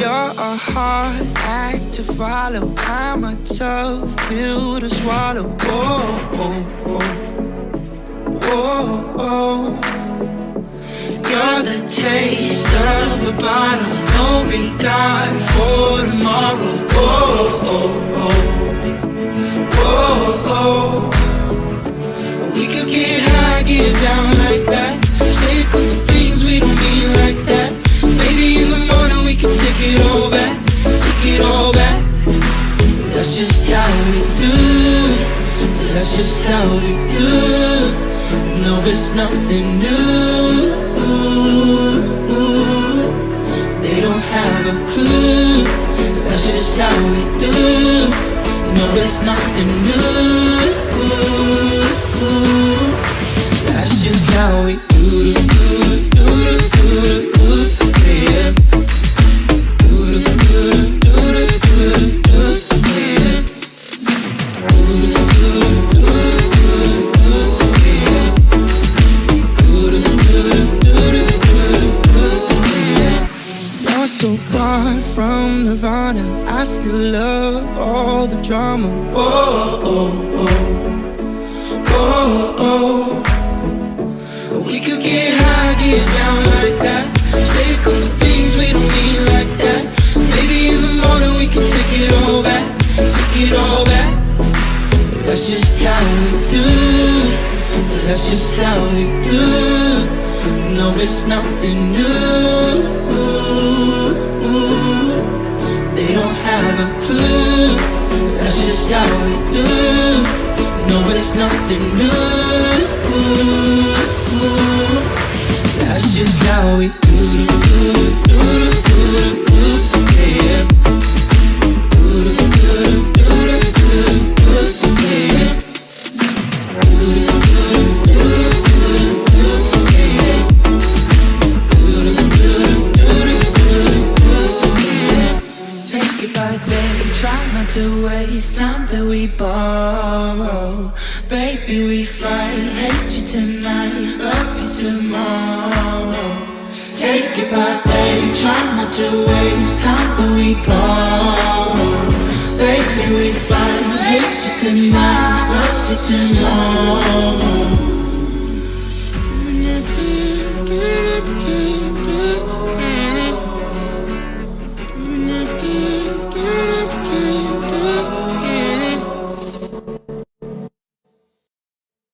You're a hard act to follow. I'm a tough pill to swallow. Whoa, oh, oh, oh, oh. You're the taste of a bottle, no regard for tomorrow. Oh, oh, oh, oh, oh. We could get high, get down like that. Say a couple things we don't mean like that. Maybe in the morning we can take it all back, take it all back. That's just how we do. That's just how we do. No, it's nothing new. They don't have a clue. That's just how we do. No, it's nothing new. That's just how we do. Yeah. So far from Nirvana, I still love all the drama. Oh, oh, oh, oh, oh. We could get high, get down like that. Say a couple things we don't mean like that. Maybe in the morning we can take it all back, take it all back. That's just how we do. That's just how we do. No, it's nothing new. They don't have a clue. That's just how we do. No, it's nothing new. That's just how we do. Yeah. Try not to waste time that we borrow. Baby, we fight, hate you tonight, love you tomorrow. Take it by day, try not to waste time that we borrow. Baby, we fight, hate you tonight, love you tomorrow.